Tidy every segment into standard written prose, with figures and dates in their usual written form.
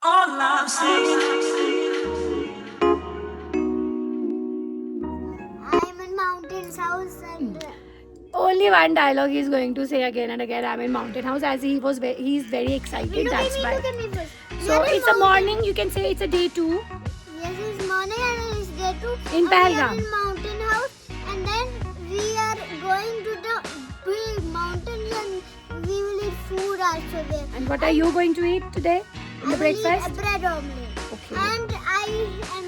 All I'm saying, I'm in Mountain's house and Only one dialogue he's going to say again and again. I'm in Mountain House, as he's very excited. look That's at me, why. look at me first. So We are in it's a mountain. morning. You can say it's a day 2 Yes, it's morning and it's day 2. in And we are Pahalgam. in Mountain House and then we are going to the big mountains and we will eat food also there. And what are you going to eat today in the I will eat breakfast? a bread omelette. Okay. And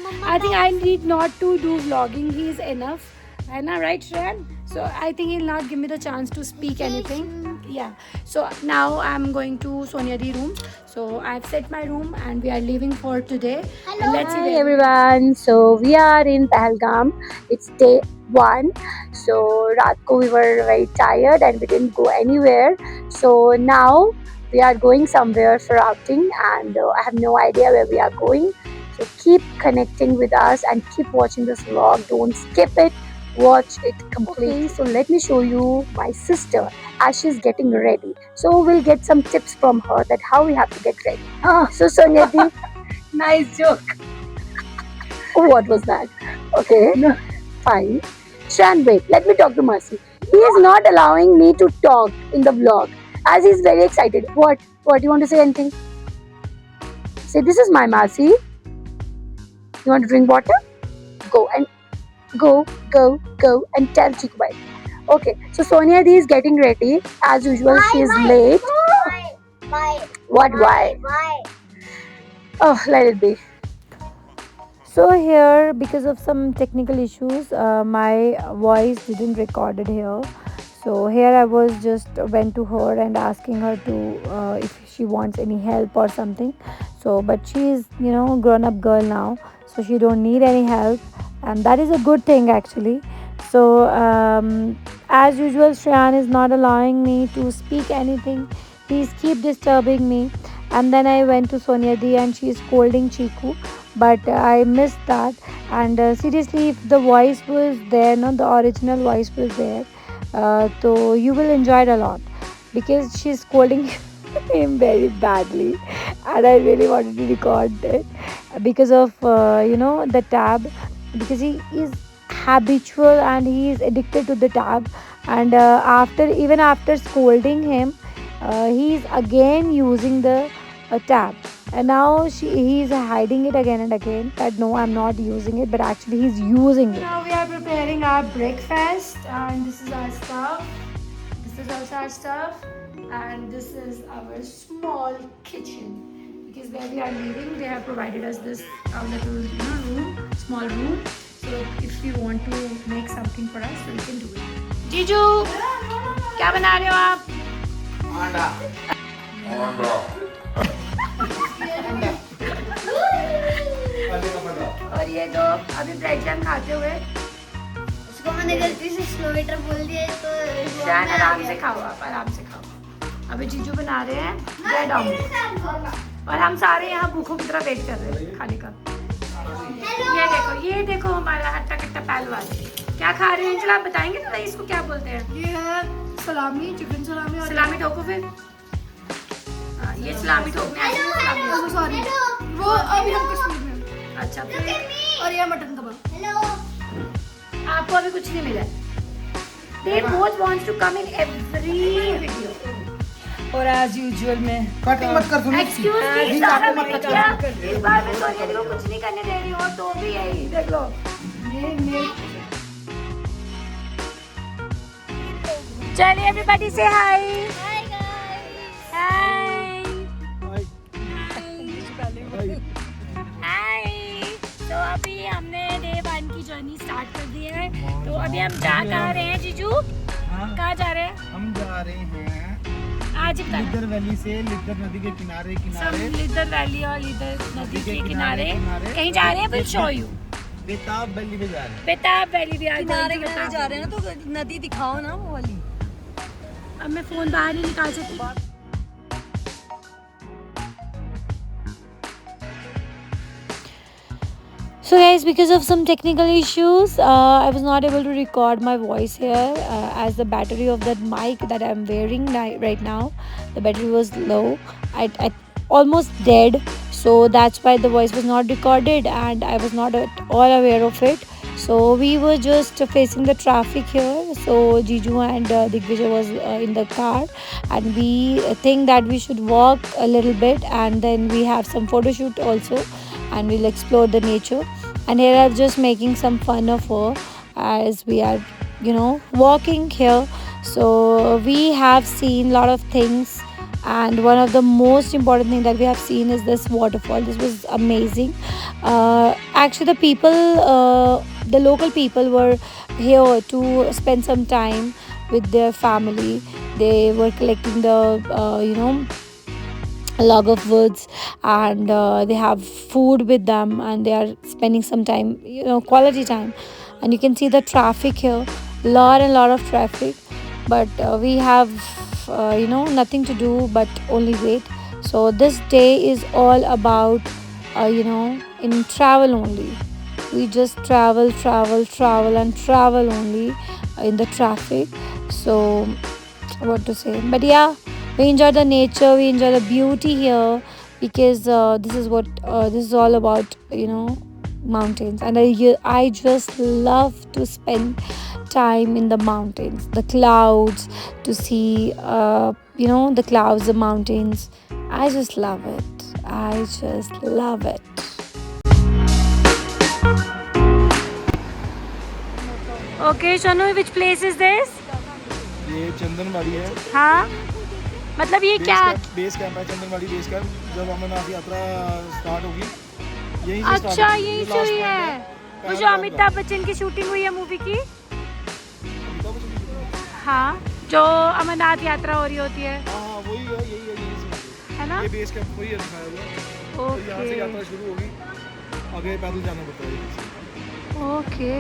Mama I think I need not to do vlogging. He is enough. And right, Shreyan? So I think he'll not give me the chance to speak anything. Yeah. So now I'm going to Sonia Di room. So I've set my room and we are leaving for today. Hello. And let's see. Hi everyone. So we are in Pahalgam. It's day 1. So Ratko we were very tired and we didn't go anywhere. So now we are going somewhere for outing and I have no idea where we are going. So keep connecting with us and keep watching this vlog. Don't skip it. Watch it completely. Okay, so let me show you my sister as she's getting ready. So we'll get some tips from her that how we have to get ready. So Sonia Di, Nice joke. what was that? Okay, no. Fine. Shran, wait, let me talk to Mercy. He is not allowing me to talk in the vlog as he's very excited. What? What? You want to say anything? Say, this is my Mercy. You want to drink water? Go and go and tell Chiku bye. Okay, so Sonia Di is getting ready. As usual, she is late. Why? What? Why? Why? Oh, let it be. So here, because of some technical issues, my voice didn't record it here. So here I was just went to her and asking her to if she wants any help or something. So, but she is grown up girl now, so she don't need any help, and that is a good thing actually. So as usual, Shreyan is not allowing me to speak anything. He's keep disturbing me, and then I went to Sonia Di and she is scolding Chiku, but I missed that. And seriously, if the voice was there, no, the original voice was there, so you will enjoy it a lot because she's scolding him very badly, and I really wanted to record it because of the tab, because he is habitual and he is addicted to the tab, and after scolding him, he is again using the tab, and now he is hiding it again and again that no, I'm not using it, but actually he's using it. Now we are preparing our breakfast, and this is our stuff, this is also our stuff, and this is our small kitchen, because where we are living they have provided us this little room, small room. So if we want to make something for us, so we can do it. जीजू क्या बना रहे हो आप? और ये दो अभी ब्रेड जैम खाते हुए। उसको मैंने गलती से स्लोवेटर बोल दिया तो शान आराम से खाओ, आप आराम से खाओ। अभी जीजू बना रहे हैं ब्रेड ऑमलेट और हम सारे यहाँ भूखों की तरह वेट कर रहे हैं खाने का। ये देखो हमारा हट्टा कट्टा पहलवान क्या खा रहे हैं, चलो आप बताएंगे तो इसको क्या बोलते हैं? ये है सलामी, चिकन सलामी। और सलामी ठोको फिर। ये सलामी ठोकने सॉरी, वो अभी हम कश्मीर में। अच्छा फिर और ये मटन कबाब। हेलो, आपको अभी कुछ नहीं मिला। They both wants to come in every video. और एज यूजुअल में कटिंग मत कर सुनो। Excuse me, सारा मैंने किया। इस बार मैं सोनिया दी को कुछ नहीं करने दे रही हूँ, तो भी यही देख लो। चलिए everybody say hi. Hi guys. Hi. Hi. तो अभी हमने डे 1 की जर्नी स्टार्ट कर दी है। तो अभी हम कहाँ रहे हैं जीजू? कहाँ जा रहे हैं? हम जा रहे हैं आज लिदर वैली से लिदर नदी के किनारे लिदर वैली और लिदर नदी के किनारे कहीं जा रहे हैं। Will show you. बेताब वैली में जा रहे हैं। बेताब वैली भी किनारे किनारे जा रहे हैं ना, तो नदी दिखाओ ना वो वाली। अब मैं फोन बाहर नहीं निकाल सकती। So guys, because of some technical issues, I was not able to record my voice here as the battery of that mic that I'm wearing right now, the battery was low. I almost dead. so that's why the voice was not recorded and I was not at all aware of it. So we were just facing the traffic here. So Jiju and Digvijay was in the car, and we think that we should walk a little bit, and then we have some photo shoot also, and we'll explore the nature. And here I'm just making some fun of her as we are, walking here. So we have seen a lot of things, and one of the most important thing that we have seen is this waterfall. This was amazing. Actually, the local people were here to spend some time with their family. They were collecting the log of woods, and they have food with them, and they are spending some time, quality time. And you can see the traffic here, lot and lot of traffic, but we have nothing to do but only wait. So this day is all about in travel only. We just travel, and travel only in the traffic. So what to say, but yeah, we enjoy the nature, we enjoy the beauty here, because this is all about mountains. And I just love to spend time in the mountains, the clouds, to see the clouds, the mountains. I just love it. I just love it. Okay, Shanu, which place is this? ये चंदनवाड़ी है। हाँ, मतलब ये क्या? Base camp है, Chandanwadi base camp. जब अमरनाथ यात्रा start होगी, यहीं से अच्छा, स्टार्ट यही से हुई है। वो जो अमिताभ बच्चन की शूटिंग हुई है मूवी की, हाँ, जो अमरनाथ यात्रा हो रही होती है। हाँ, वही है, यही है, यहीं से है ना? ये बेस कैंप वही है दिखाया हुआ। तो यहाँ से यात्रा शुरू होगी, आगे पैदल जाना पड़ता है। ओके।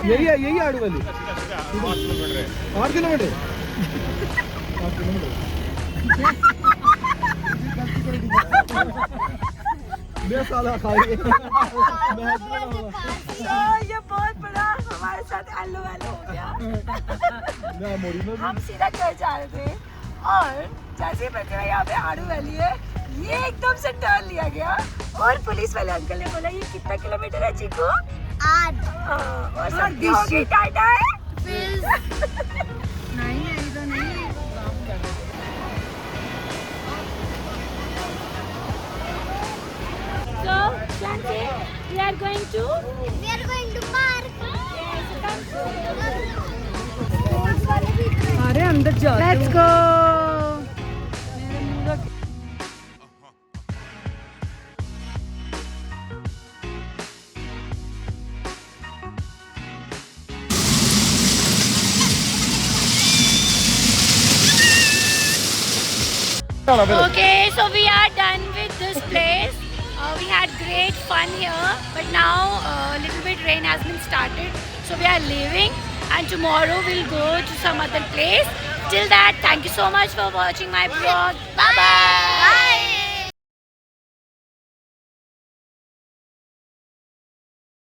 यही है, यही आड़ू वाली 8 किलोमीटर। साला खा रही है। ये बहुत बड़ा हमारे साथ आलू हो गया। हम सीधा घर जा रहे थे, और जैसे बच्चे यहाँ पे आड़ू वैली है, ये एकदम से टर्न लिया गया, और पुलिस वाले अंकल ने बोला ये कितना किलोमीटर है चीकू? 8। और सबकी हो गई टाटा है। नहीं है, इधर नहीं है। So, Shanti, we are going to park. अरे अंदर जा। Let's go. Okay, so we are done with this place. We had great fun here, but now a little bit rain has been started, so we are leaving. and tomorrow we'll go to some other place. Till that, thank you so much for watching my vlog. Bye bye.